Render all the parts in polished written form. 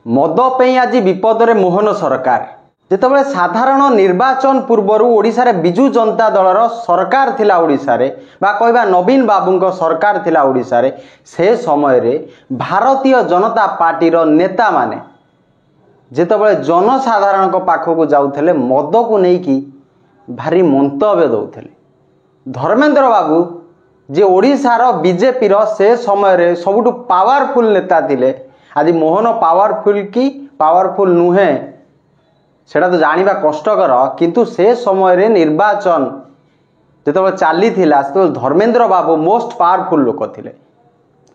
मद पे आज विपद मोहन सरकार जितेबाला साधारण निर्वाचन पूर्वर ओडिशा रे बिजू जनता दलर सरकार थिला ओडिशा रे बा कहबा नवीन बाबू सरकार थिला ओडिशा रे से समय रे भारतीय जनता पार्टी रो नेता माने जितेबाला जनसाधारण पाखक जाउथले मद को लेकिन भारी मंतव्य दौले। धर्मेंद्र बाबू जे ओडिशार बीजेपी रो से समय रे सबुठु पावरफुल नेता थिले। आज मोहन पावरफुल कि पावरफुल नुहे सेटा तो जानिबा कष्टकर, किंतु से समय रे निर्वाचन जो चली धर्मेंद्र बाबू मोस्ट पावरफुल लोक थिले,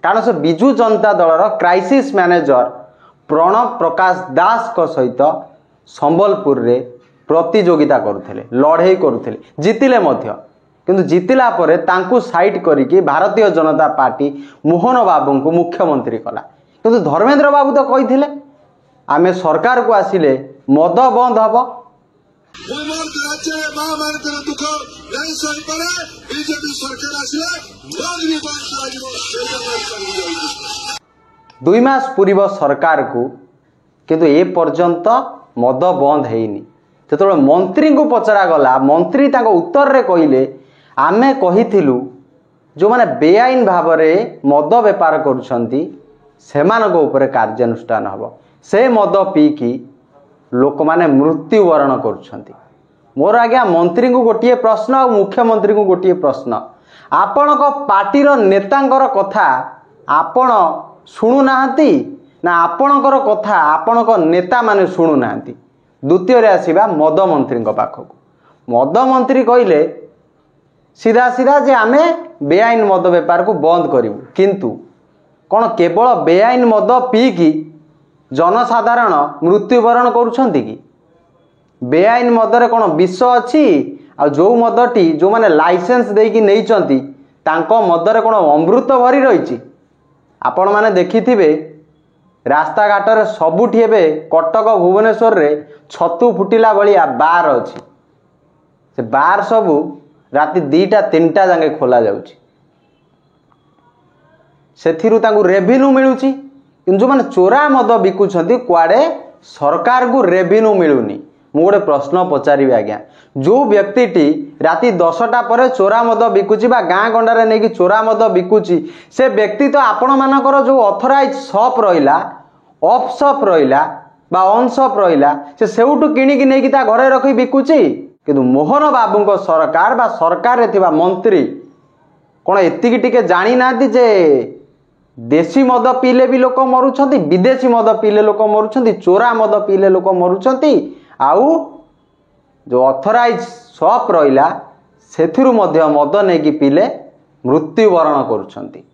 कारण से बिजू जनता दलर क्राइसिस मैनेजर प्रणव प्रकाश दास को सहित संबलपुर रे प्रतियोगिता करुଥିଲେ, लड़े करुଥିଲେ, जितिले मध्य, किंतु जितिला परे तांकू साइड करिके भारतीय जनता पार्टी मोहन बाबू को मुख्यमंत्री कला। किंतु धर्मेंद्र बाबू तो कही आमे सरकार को आसिले मद बंद हम। दुई मास पूर्व सरकार को किंतु ए पर्यंत मद बंद हैनी। जो मंत्री को पचरा गला, मंत्री ताको उत्तर रे कहिले आमे कहिथिलु जो माने बेआईन भाव में मद बेपार करुछंती सेमानक ऊपर कार्यानुष्ठान हबो। से मद पीकी लोक माने मृत्युवरण करुछंती। मोर आज्ञा मंत्री को गोटे प्रश्न और मुख्यमंत्री को गोटे प्रश्न, आपण को पार्टी रो नेतांकर कथा आपण शुणु नाहंती ना आपणकर कथा आपण को नेता माने शुणु नाहंती। द्वितीय रे आसीबा मद मंत्री पाखक। मद मंत्री कहिले सीधा सीधा जे आमे बेआईन मद बेपार को बंद करिवु, किंतु कौन केवल बेआईन मद पीकी जनसाधारण मृत्युवरण करुछंती कि? बेआईन मदरे कौन विष अच्छी? आ जो मदटी जो माने लाइसेंस देकी नैचंती तांको मदरे कौन अमृत भरी रही? आपण माने देखिथिबे रास्ता घाट रे सबुठी एबे कटक भुवनेश्वर रे छतु फुटिला भलिया बार अछि। से बार सबु राति 2टा 3टा जांगे खोला जाउची, सेथिरु तांगु रेवेन्यू मिलुची। जो माने चोरा मद बिकुछंती कुआडे सरकार को रेवेन्यू मिलुनी। मु गोटे प्रश्न पचारिबे आज्ञा, जो व्यक्तिटी राति 10टा पर चोरा मद बिकुची बा गाँ गंडारे नेकी चोरा मद बिकुची, से व्यक्ति तो आपण मानकर जो ऑथराइज शॉप रहिला, ऑफ शॉप रहिला बा ऑन शॉप रहिला, से सेउटु किनिकी नेकी ता घरे रखी बिकुची। किंतु मोहन बाबू को सरकार बा सरकार रे थिबा मंत्री कोन एतिकी टिके जानी नाती जे देशी मद पीले भी लोक मरुछंती, विदेशी मद पीले लोक मरुछंती, चोरा मद पीले लोक मरुछंती, आउ जो ऑथराइज शॉप रहिला सेथिरु मध्य मद नेकी पीले मृत्युवरण करुछंती।